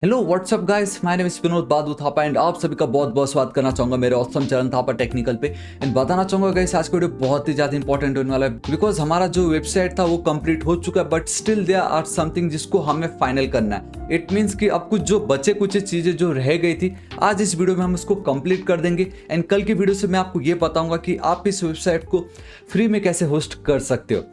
Hello what's up guys, my name is Vinod Badu Thapa and आप सभी का बहुत बहुत स्वागत करना चाहूंगा मेरे ऑसम चरण थापा टेक्निकल पे। एंड बताना चाहूंगा गाइस, आज का वीडियो बहुत ही ज्यादा इंपॉर्टेंट होने वाला है बिकॉज हमारा जो वेबसाइट था वो कंप्लीट हो चुका है, but still there are something जिसको हमें फाइनल करना है। इट मीन्स कि अब कुछ जो बचे कुछ चीजें जो रह गई थी, आज इस वीडियो में हम उसको कंप्लीट कर देंगे। एंड कल की वीडियो से मैं आपको ये बताऊंगा कि आप इस वेबसाइट को फ्री में कैसे होस्ट कर सकते हो।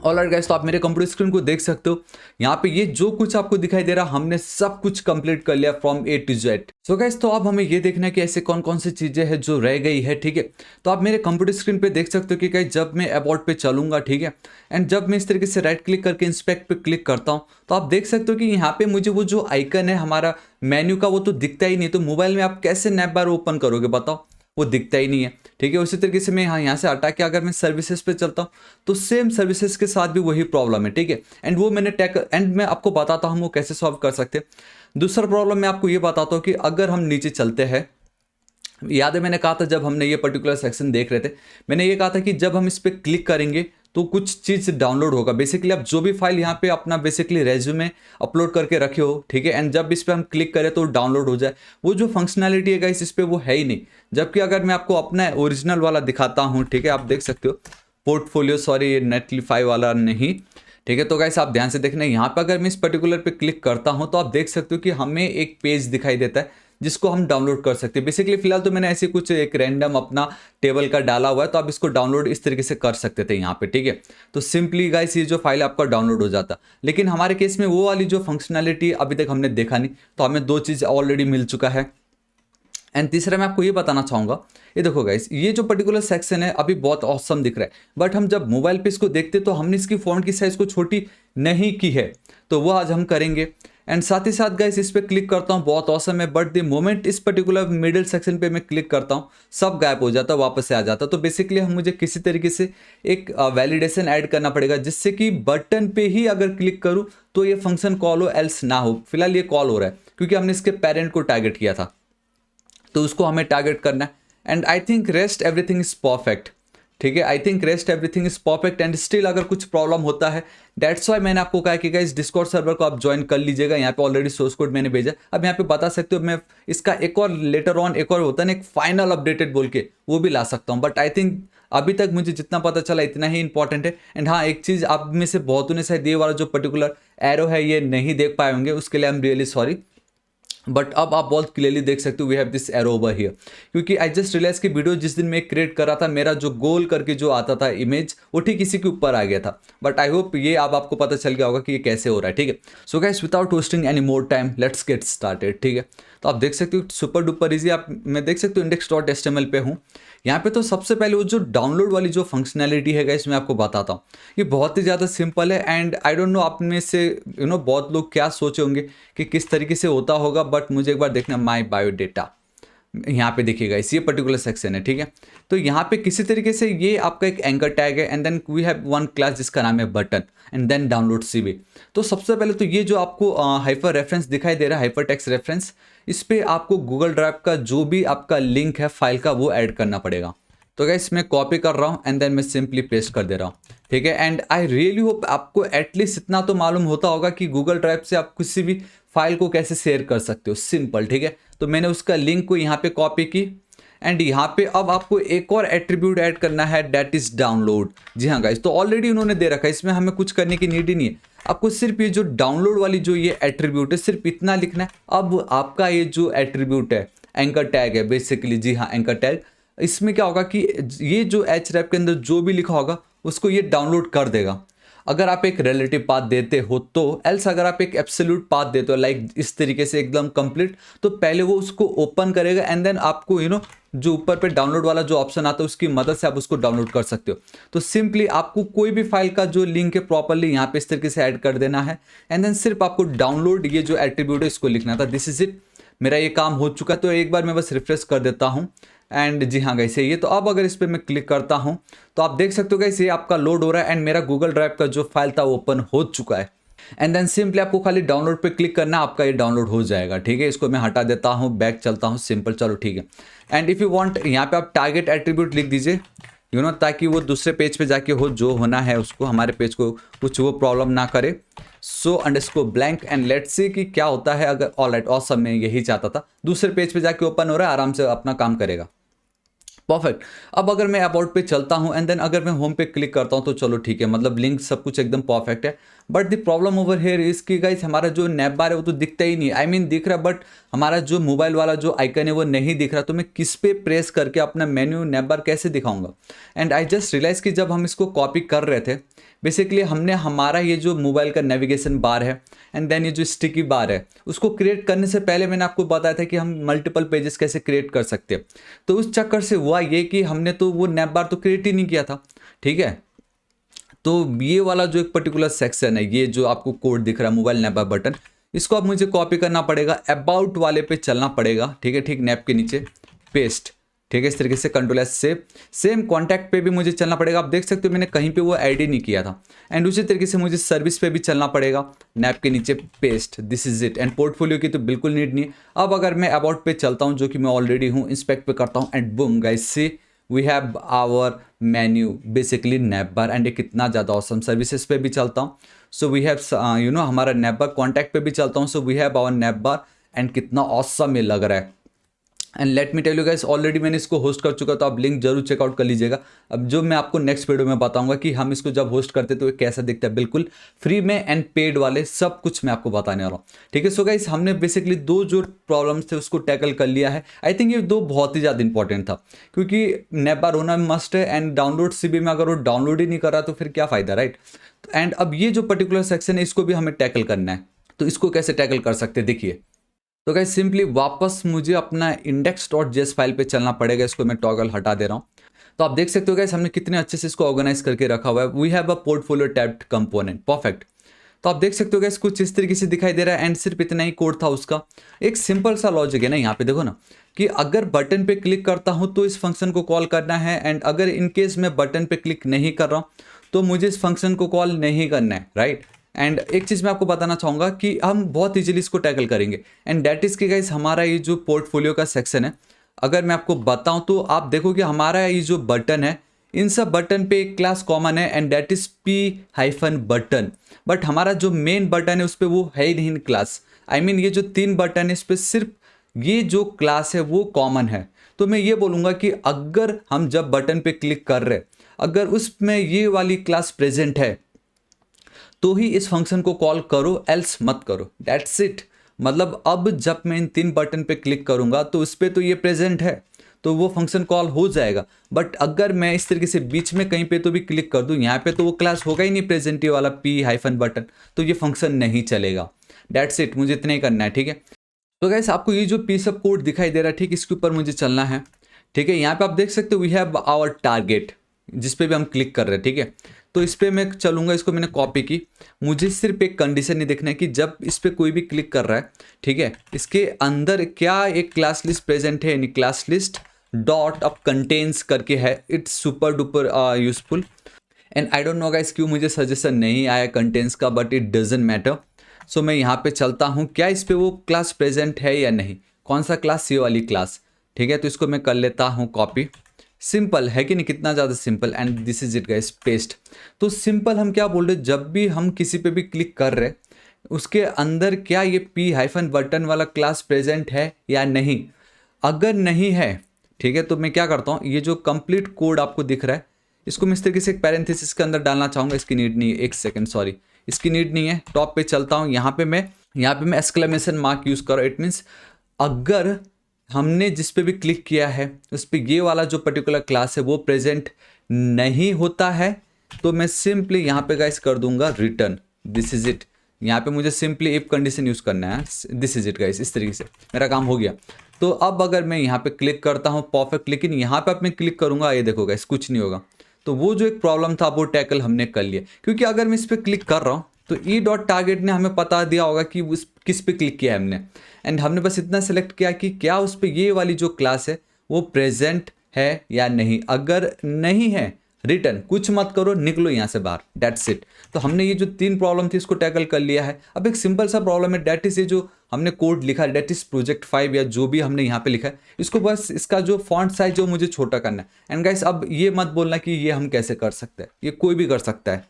ऑलराइट गाइस, तो आप मेरे कंप्यूटर स्क्रीन को देख सकते हो। यहाँ पे ये जो कुछ आपको दिखाई दे रहा, हमने सब कुछ कंप्लीट कर लिया from A to Z. So guys, तो अब हमें ये देखना है कि ऐसे कौन कौन सी चीजें हैं जो रह गई है। ठीक है, तो आप मेरे कंप्यूटर स्क्रीन पे देख सकते हो कि गाइस जब मैं अबाउट पे चलूंगा, ठीक है, एंड जब मैं इस तरीके से राइट क्लिक करके इंस्पेक्ट पे क्लिक करता हूँ, तो आप देख सकते हो कि यहाँ पे मुझे वो जो आइकन है हमारा मेन्यू का, वो तो दिखता ही नहीं। तो मोबाइल में आप कैसे नैप बार ओपन करोगे बताओ, वो दिखता ही नहीं है। ठीक है, उसी तरीके से मैं यहाँ से हटा के अगर मैं सर्विसेज पे चलता हूँ तो सेम सर्विसेज के साथ भी वही प्रॉब्लम है। ठीक है, एंड वो मैंने एंड मैं आपको बताता हूँ वो कैसे सॉल्व कर सकते हैं। दूसरा प्रॉब्लम मैं आपको ये बताता हूँ कि अगर हम नीचे चलते हैं, याद है मैंने कहा था जब हमने ये पर्टिकुलर सेक्शन देख रहे थे, मैंने ये कहा था कि जब हम इस पर क्लिक करेंगे तो कुछ चीज़ डाउनलोड होगा। बेसिकली आप जो भी फाइल यहाँ पे अपना बेसिकली रेज्यूमे अपलोड करके रखे हो, ठीक है, एंड जब इस पर हम क्लिक करें तो डाउनलोड हो जाए। वो जो फंक्शनैलिटी है गाइस इस पर वो है ही नहीं। जबकि अगर मैं आपको अपना ओरिजिनल वाला दिखाता हूँ, ठीक है, आप देख सकते हो पोर्टफोलियो, सॉरी ये नेटलिफाई वाला नहीं। ठीक है, तो गाइस आप ध्यान से देखना, यहाँ पे अगर मैं इस पर्टिकुलर पे क्लिक करता हूँ तो आप देख सकते हो कि हमें एक पेज दिखाई देता है जिसको हम डाउनलोड कर सकते हैं। बेसिकली फिलहाल तो मैंने ऐसे कुछ एक रैंडम अपना टेबल का डाला हुआ है, तो आप इसको डाउनलोड इस तरीके से कर सकते थे यहाँ पे। ठीक है, तो सिंपली गाइस ये जो फाइल आपका डाउनलोड हो जाता। लेकिन हमारे केस में वो वाली जो फंक्शनैलिटी अभी तक हमने देखा नहीं, तो हमें दो चीज़ ऑलरेडी मिल चुका है। एंड तीसरा मैं आपको ये बताना चाहूँगा, ये देखो गाइस, ये जो पर्टिकुलर सेक्शन है अभी बहुत ऑसम दिख रहा है, बट हम जब मोबाइल पे इसको देखते तो हमने इसकी फ़ॉन्ट की साइज़ को छोटी नहीं की है, तो वो आज हम करेंगे। एंड साथ ही साथ गाइस इस पर क्लिक करता हूँ, बहुत ऑसम है, बट द मोमेंट इस पर्टिकुलर मिडिल सेक्शन पे मैं क्लिक करता हूँ सब गायब हो जाता, वापस से आ जाता। तो बेसिकली हम मुझे किसी तरीके से एक वैलिडेशन ऐड करना पड़ेगा जिससे कि बटन पे ही अगर क्लिक करूँ तो ये फंक्शन कॉल हो, एल्स ना हो। फिलहाल ये कॉल हो रहा है क्योंकि हमने इसके पेरेंट को टारगेट किया था, तो उसको हमें टारगेट करना है। And I think rest everything is perfect. ठीक है, I think rest everything is perfect. And still अगर कुछ प्रॉब्लम होता है, दैट्स वाई मैंने आपको कहा कि इस डिस्कॉर्ड सर्वर को आप ज्वाइन कर लीजिएगा। यहाँ पे ऑलरेडी सोर्स कोड मैंने भेजा, अब यहाँ पे बता सकते हो मैं इसका एक और लेटर ऑन एक और होता है ना, एक फाइनल अपडेटेड बोल के, वो भी ला सकता हूँ। बट आई थिंक अभी तक मुझे जितना पता चला इतना ही इंपॉर्टेंट है। एंड हाँ, एक चीज़ आप में से बहुतों ने शायद ये वाला जो पर्टिकुलर एरो है ये नहीं देख पाए होंगे, उसके लिए I am really sorry. But अब आप बहुत क्लियरली देख सकते हो we have this arrow over here, क्योंकि आई जस्ट रियलाइज की वीडियो जिस दिन मैं क्रिएट कर रहा था, मेरा जो गोल करके जो आता था इमेज, वो ठीक इसी के ऊपर आ गया था। बट आई होप ये अब आपको पता चल गया होगा कि ये कैसे हो रहा है। ठीक है, so guys without wasting any more time let's get started. ठीक है, तो आप देख सकते हो सुपर डुपर इजी, आप मैं देख सकते हो index.html पे हूँ। यहाँ पे तो सबसे पहले वो जो डाउनलोड वाली जो फंक्शनैलिटी है गाइस मैं आपको बताता हूँ। ये बहुत ही ज़्यादा सिंपल है एंड आई डोंट नो आप में से बहुत लोग क्या सोचे होंगे कि किस तरीके से होता होगा, बट मुझे एक बार देखना माई बायोडेटा, यहाँ पे देखिएगा इस ये पर्टिकुलर सेक्शन है। ठीक है, तो यहाँ पे किसी तरीके से ये आपका एक एंकर टैग है and then we have one class जिसका नाम है button and then download CV. तो सबसे पहले तो ये जो आपको हाइपर रेफरेंस दिखाई दे रहा है, हाइपर टेक्स्ट रेफरेंस, इस पे आपको गूगल ड्राइव का जो भी आपका लिंक है फाइल का वो ऐड करना पड़ेगा। तो गाइस मैं कॉपी कर रहा हूँ एंड देन मैं सिंपली पेस्ट कर दे रहा हूँ। ठीक है, एंड आई रियली होप आपको एटलीस्ट इतना तो मालूम होता होगा कि गूगल ड्राइव से आप किसी भी फाइल को कैसे शेयर कर सकते हो, सिंपल। ठीक है, तो मैंने उसका लिंक को यहाँ पे कॉपी की एंड यहाँ पे अब आपको एक और एट्रीब्यूट ऐड करना है, दैट इज डाउनलोड। जी हाँ गाइस, तो ऑलरेडी उन्होंने दे रखा है, इसमें हमें कुछ करने की नीड ही नहीं है। आपको सिर्फ ये जो डाउनलोड वाली जो ये एट्रीब्यूट है सिर्फ इतना लिखना है। अब आपका ये जो एट्रीब्यूट है एंकर टैग है बेसिकली, जी हाँ एंकर टैग, इसमें क्या होगा कि ये जो एच रैप के अंदर जो भी लिखा होगा उसको ये डाउनलोड कर देगा। अगर आप एक रिलेटिव पाथ देते हो तो, एल्स अगर आप एक एब्सोल्यूट पाथ देते हो लाइक इस तरीके से एकदम कंप्लीट, तो पहले वो उसको ओपन करेगा एंड देन आपको जो ऊपर पे डाउनलोड वाला जो ऑप्शन आता है उसकी मदद से आप उसको डाउनलोड कर सकते हो। तो सिंपली आपको कोई भी फाइल का जो लिंक है प्रॉपरली यहाँ पे इस तरीके से ऐड कर देना है एंड देन सिर्फ आपको डाउनलोड ये जो एट्रीब्यूट है इसको लिखना था। दिस इज इट, मेरा ये काम हो चुका है। तो एक बार मैं बस रिफ्रेश कर देता हूँ एंड जी हाँ गाइस ये, तो अब अगर इस पर मैं क्लिक करता हूँ तो आप देख सकते हो गाइस ये आपका लोड हो रहा है एंड मेरा गूगल ड्राइव का जो फाइल था वो ओपन हो चुका है। एंड देन सिंपली आपको खाली डाउनलोड पे क्लिक करना है, आपका ये डाउनलोड हो जाएगा। ठीक है, इसको मैं हटा देता हूँ, बैक चलता हूँ, सिंपल, चलो ठीक है। एंड इफ़ यू वांट यहाँ पे आप टारगेट एट्रीब्यूट लिख दीजिए, ताकि वो दूसरे पेज पे जाके हो जो होना है उसको, हमारे पेज को कुछ वो प्रॉब्लम ना करे। So underscore blank and let's see कि क्या होता है अगर। ऑलराइट, ऑसम, मैं यही चाहता था। दूसरे पेज पे जाके ओपन हो रहा है, आराम से अपना काम करेगा। परफेक्ट। अब अगर मैं अबाउट पे चलता हूं एंड देन अगर मैं होम पे क्लिक करता हूं तो चलो ठीक है, मतलब लिंक सब कुछ एकदम परफेक्ट है। But the problem over here is कि गाइस हमारा जो नैप बार है वो तो दिखता ही नहीं। आई मीन दिख रहा, बट हमारा जो मोबाइल वाला जो आइकन है वो नहीं दिख रहा। तो मैं किस पे प्रेस करके अपना मेन्यू नैप बार कैसे दिखाऊंगा? एंड आई जस्ट रियलाइज कि जब हम इसको कॉपी कर रहे थे, बेसिकली हमने हमारा ये जो मोबाइल का नेविगेशन बार है एंड देन ये जो स्टिकी बार है उसको क्रिएट करने से पहले मैंने आपको बताया था कि हम मल्टीपल पेजेस कैसे क्रिएट कर सकते हैं। तो उस चक्कर से हुआ ये कि हमने तो वो नैप बार तो क्रिएट ही नहीं किया था, ठीक है। तो ये वाला जो एक पर्टिकुलर सेक्शन है, ये जो आपको कोड दिख रहा है मोबाइल नैप बार बटन, इसको अब मुझे कॉपी करना पड़ेगा, अबाउट वाले पे चलना पड़ेगा, ठीक है, ठीक नैप के नीचे पेस्ट, ठीक है, इस तरीके से control S save. Same contact पे भी मुझे चलना पड़ेगा। आप देख सकते हो मैंने कहीं पे वो ऐड ही नहीं किया था। एंड उसी तरीके से मुझे सर्विस पे भी चलना पड़ेगा, नैप के नीचे paste, this is it. And portfolio की तो बिल्कुल नीड नहीं है। अब अगर मैं अबाउट पे चलता हूँ, जो कि मैं ऑलरेडी हूँ, इंस्पेक्ट पे करता हूँ and boom guys see we have our menu basically navbar. And ये कितना ज़्यादा ऑसम। सर्विसेज पे भी चलता हूँ, सो वी हैव हमारा नैप बार। कॉन्टैक्ट पे भी चलता हूँ, so we have our navbar. And कितना ऑसम ये लग रहा है। And let me tell you guys, already मैंने इसको होस्ट कर चुका, तो आप लिंक जरूर चेकआउट कर लीजिएगा। अब जो मैं आपको नेक्स्ट वीडियो में बताऊंगा कि हम इसको जब होस्ट करते तो ये कैसा दिखता है, बिल्कुल फ्री में एंड पेड वाले सब कुछ मैं आपको बताने वाला हूँ, ठीक है। सो गाइस हमने बेसिकली दो जो प्रॉब्लम्स थे उसको टैकल कर लिया है। आई थिंक ये दो बहुत ही ज़्यादा इंपॉर्टेंट था, क्योंकि नैप बार होना मस्ट है। एंड डाउनलोड सीबी में अगर वो डाउनलोड ही नहीं कर रहा तो फिर क्या फ़ायदा, राइट। एंड अब ये जो पर्टिकुलर सेक्शन है इसको भी हमें टैकल करना है। तो इसको कैसे टैकल कर सकते हैं, देखिए। तो गाइस सिंपली वापस मुझे अपना index.js फाइल पे चलना पड़ेगा। इसको मैं टॉगल हटा दे रहा हूँ। तो आप देख सकते हो गाइस हमने कितने अच्छे से इसको ऑर्गेनाइज करके रखा हुआ है। We have a portfolio tabbed component, perfect. तो आप देख सकते हो गाइस कुछ इस तरीके से दिखाई दे रहा है। एंड सिर्फ इतना ही कोड था उसका। एक सिंपल सा लॉजिक है ना, यहाँ पे देखो ना, कि अगर बटन पे क्लिक करता हूँ तो इस फंक्शन को कॉल करना है। एंड अगर इन केस मैं बटन पे क्लिक नहीं कर रहा हूँ तो मुझे इस फंक्शन को कॉल नहीं करना है, राइट। एंड एक चीज़ मैं आपको बताना चाहूँगा कि हम बहुत इजीली इसको टैकल करेंगे। एंड दैट इज़ कि गाइस हमारा ये जो पोर्टफोलियो का सेक्शन है, अगर मैं आपको बताऊँ तो आप देखो कि हमारा ये जो बटन है, इन सब बटन पे एक क्लास कॉमन है एंड दैट इज़ p-बटन। बट हमारा जो मेन बटन है उस पर वो है ही नहीं क्लास। आई मीन ये जो 3 बटन है इस पर सिर्फ ये जो क्लास है वो कॉमन है। तो मैं ये बोलूँगा कि अगर हम जब बटन पे क्लिक कर रहे, अगर उसमें ये वाली क्लास प्रेजेंट है तो ही इस फंक्शन को कॉल करो, एल्स मत करो, दैट्स इट। मतलब अब जब मैं इन 3 बटन पे क्लिक करूंगा तो उस पर तो ये प्रेजेंट है, तो वो फंक्शन कॉल हो जाएगा। बट अगर मैं इस तरीके से बीच में कहीं पे तो भी क्लिक कर दूं, यहाँ पे तो वो क्लास होगा ही नहीं प्रेजेंट, ये वाला p-बटन, तो ये फंक्शन नहीं चलेगा। दैट्स इट, मुझे इतना ही करना है, ठीक है। तो गाइस आपको ये जो पी सब कोड दिखाई दे रहा है, ठीक, इसके ऊपर मुझे चलना है, ठीक है। यहाँ पे आप देख सकते हो वी हैव आवर टारगेट, जिस पे भी हम क्लिक कर रहे हैं, ठीक है। तो इस पर मैं चलूंगा, इसको मैंने कॉपी की। मुझे सिर्फ एक कंडीशन नहीं देखना है कि जब इस पर कोई भी क्लिक कर रहा है, ठीक है, इसके अंदर क्या एक क्लास लिस्ट प्रेजेंट है, यानी क्लास लिस्ट डॉट अब कंटेन्स करके है। It's super duper useful. And I don't know guys क्यों मुझे सजेशन नहीं आया कंटेंट्स का, बट इट डजेंट मैटर। सो मैं यहाँ पे चलता हूँ, क्या इस पे वो क्लास प्रेजेंट है या नहीं, कौन सा क्लास, ये वाली क्लास, ठीक है। तो इसको मैं कर लेता हूँ कॉपी। सिंपल है कि नहीं, कितना ज़्यादा simple. And this is it guys, paste. तो सिंपल हम क्या बोल रहे, जब भी हम किसी पे भी क्लिक कर रहे उसके अंदर क्या ये p-बटन वाला क्लास प्रेजेंट है या नहीं। अगर नहीं है, ठीक है, तो मैं क्या करता हूँ, ये जो कंप्लीट कोड आपको दिख रहा है इसको मैं इस तरीके से एक पैरेंथेसिस के अंदर डालना चाहूँगा। इसकी नीड नहीं है, एक सेकंड, सॉरी, इसकी नीड नहीं है। टॉप पे चलता हूँ, यहाँ पे मैं एक्सक्लेमेशन मार्क यूज़ करो। इट मीन्स अगर हमने जिस पे भी क्लिक किया है उस पर ये वाला जो पर्टिकुलर क्लास है वो प्रेजेंट नहीं होता है, तो मैं सिंपली यहाँ पे गाइस कर दूंगा रिटर्न, दिस इज इट। यहाँ पे मुझे सिंपली इफ कंडीशन यूज़ करना है, दिस इज इट गाइस। इस तरीके से मेरा काम हो गया। तो अब अगर मैं यहाँ पे क्लिक करता हूँ परफेक्ट, लेकिन यहाँ पे अब मैं क्लिक करूँगा, ये देखो गाइस कुछ नहीं होगा। तो वो जो एक प्रॉब्लम था वो टैकल हमने कर लिया, क्योंकि अगर मैं इस पर क्लिक कर रहा हूँ तो e.target ने हमें बता दिया होगा कि उस किस पे क्लिक किया है हमने। एंड हमने बस इतना सेलेक्ट किया कि क्या उस पर ये वाली जो क्लास है वो प्रेजेंट है या नहीं। अगर नहीं है, रिटर्न, कुछ मत करो, निकलो यहाँ से बाहर, दैट्स इट। तो हमने ये जो 3 प्रॉब्लम थी इसको टैकल कर लिया है। अब एक सिंपल सा प्रॉब्लम है, दैट इज ये जो हमने कोड लिखा है, डेट इज प्रोजेक्ट 5 या जो भी हमने यहाँ पे लिखा है, इसको बस इसका जो फॉन्ट साइज जो मुझे छोटा करना है। एंड गाइस अब ये मत बोलना कि ये हम कैसे कर सकते हैं, ये कोई भी कर सकता है,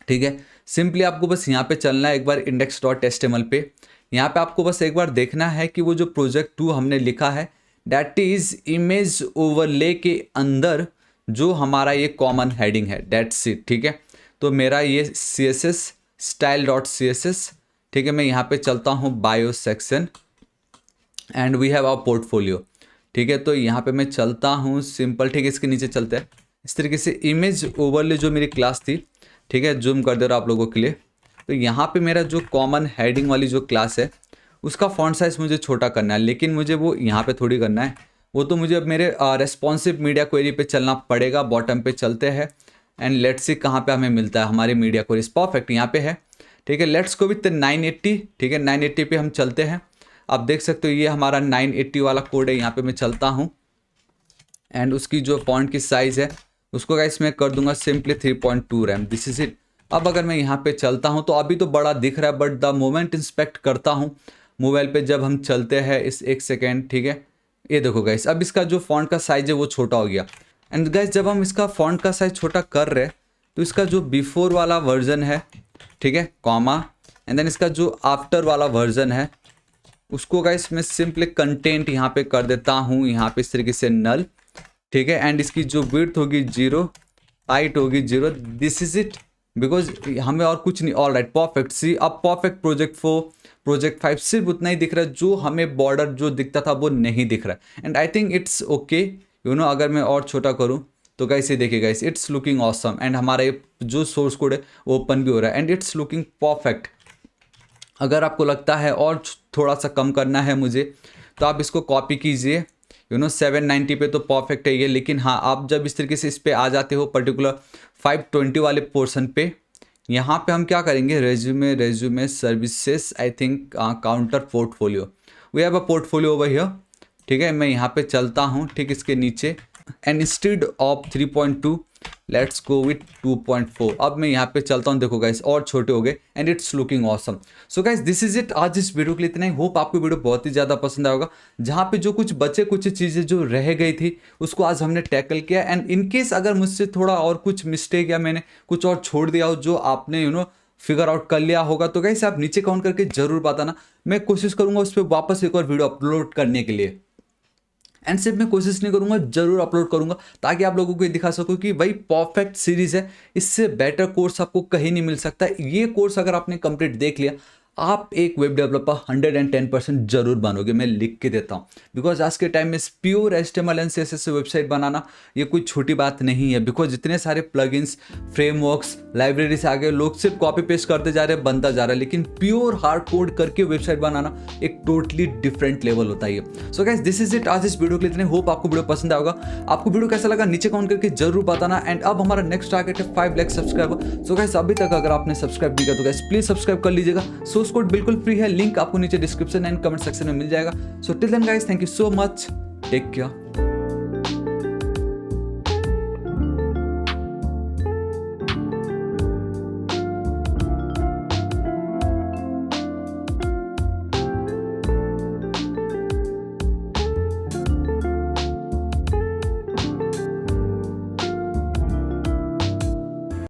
ठीक है। सिंपली आपको बस यहाँ पे चलना है एक बार index.html पे। यहाँ पे आपको बस एक बार देखना है कि वो जो प्रोजेक्ट 2 हमने लिखा है दैट इज इमेज ओवरले के अंदर जो हमारा ये कॉमन हेडिंग है, दैट्स इट, ठीक है। तो मेरा ये CSS style.css, ठीक है। मैं यहाँ पे चलता हूँ bio section and we have our portfolio, ठीक है। तो यहाँ पे मैं चलता हूँ सिंपल, ठीक है। इसके नीचे चलते हैं इस तरीके से, इमेज ओवरले जो मेरी क्लास थी, ठीक है, जूम कर दे रहा आप लोगों के लिए। तो यहाँ पे मेरा जो कॉमन हेडिंग वाली जो क्लास है उसका फॉन्ट साइज मुझे छोटा करना है, लेकिन मुझे वो यहाँ पे थोड़ी करना है, वो तो मुझे अब मेरे रेस्पॉन्सिव मीडिया क्वेरी पे चलना पड़ेगा। बॉटम पे चलते हैं एंड लेट्स सी कहाँ पे हमें मिलता है हमारी मीडिया क्वेरीज। परफेक्ट, यहाँ पे है, ठीक है। लेट्स गो विथ 980, ठीक है। 980 पे हम चलते हैं। आप देख सकते हो ये हमारा 980 वाला कोड है। यहाँ पे मैं चलता हूँ एंड उसकी जो फॉन्ट की साइज़ है उसको गाइस मैं कर दूंगा simply 3.2 RAM, this is it. अब अगर मैं यहाँ पे चलता हूँ तो अभी तो बड़ा दिख रहा है, बट द मोमेंट इंस्पेक्ट करता हूँ मोबाइल पे जब हम चलते हैं इस एक सेकेंड, ठीक है। ये देखो गाइस अब इसका जो फॉन्ट का साइज है वो छोटा हो गया। एंड गाइस जब हम इसका फॉन्ट का साइज छोटा कर रहे हैं तो इसका जो बिफोर वाला वर्जन है, ठीक है, कॉमा, एंड देन इसका जो आफ्टर वाला वर्जन है उसको गाइस मैं सिंपली कंटेंट यहाँ पे कर देता हूँ, यहाँ पे इस तरीके से नल, ठीक है। एंड इसकी जो विड्थ होगी 0, हाइट होगी 0, दिस इज इट, बिकॉज हमें और कुछ नहीं। All right, perfect. सी अब परफेक्ट प्रोजेक्ट 4 प्रोजेक्ट 5 सिर्फ उतना ही दिख रहा है, जो हमें बॉर्डर जो दिखता था वो नहीं दिख रहा है। And I think it's okay, you know. अगर मैं और छोटा करूँ तो गाइस ये देखिए guys, it's looking awesome. And हमारा ये जो सोर्स कोड है वो ओपन भी हो रहा है एंड इट्स लुकिंग परफेक्ट। अगर आपको लगता है और थोड़ा सा कम करना है मुझे तो आप इसको कॉपी कीजिए, यू नो। 790 पे तो परफेक्ट है ये, लेकिन हाँ आप जब इस तरीके से इस पे आ जाते हो पर्टिकुलर 520 वाले पोर्शन पे, यहाँ पे हम क्या करेंगे, resume services, I think counter portfolio, we have a portfolio over here, ठीक है। मैं यहाँ पे चलता हूँ ठीक इसके नीचे and instead of 3.2 let's go with 2.4। अब मैं यहाँ पे चलता हूँ, देखो गाइस और छोटे हो गए and it's looking awesome. So guys this is it आज इस वीडियो के लिए इतना ही। होप आपको वीडियो बहुत ही ज़्यादा पसंद आएगा, जहाँ पे जो कुछ बचे कुछ चीज़ें जो रह गई थी उसको आज हमने टैकल किया। एंड इनकेस अगर मुझसे थोड़ा और कुछ मिस्टेक या मैंने कुछ और छोड़ दिया हो जो आपने यू नो फिगर आउट कर लिया होगा तो गाइस आप नीचे कमेंट करके जरूर बताना। मैं कोशिश करूँगा उस पर वापस एक और वीडियो अपलोड करने के लिए। एंड सिर्फ मैं कोशिश नहीं करूंगा, जरूर अपलोड करूंगा ताकि आप लोगों को ये दिखा सकूं कि भाई परफेक्ट सीरीज है, इससे बेटर कोर्स आपको कहीं नहीं मिल सकता। ये कोर्स अगर आपने कंप्लीट देख लिया आप एक वेब डेवलपर 110% जरूर बनोगे, मैं लिख के देता हूँ। बिकॉज आज के टाइम में प्योर HTML एंड CSS से वेबसाइट बनाना ये कोई छोटी बात नहीं है। बिकॉज जितने सारे प्लगइन्स, फ्रेमवर्क्स, लाइब्रेरी से आगे लोग सिर्फ कॉपी पेस्ट करते जा रहे हैं, बनता जा रहा है, लेकिन प्योर हार्ड कोड करके वेबसाइट बनाना एक टोटली डिफरेंट लेवल होता है। So guys this is it आज इस वीडियो के लिए इतने। होप आपको वीडियो पसंद आएगा। आपको वीडियो कैसा लगा नीचे कमेंट करके जरूर बताना। एंड अब हमारा नेक्स्ट टारगेट है 5 लाख सब्सक्राइबर। सो गाइस अभी तक अगर आपने सब्सक्राइब नहीं किया तो गाइस प्लीज सब्सक्राइब कर लीजिएगा। सोर्स कोड बिल्कुल फ्री है, लिंक आपको नीचे डिस्क्रिप्शन एंड कमेंट सेक्शन में मिल जाएगा। So till then guys, thank you so much, take care.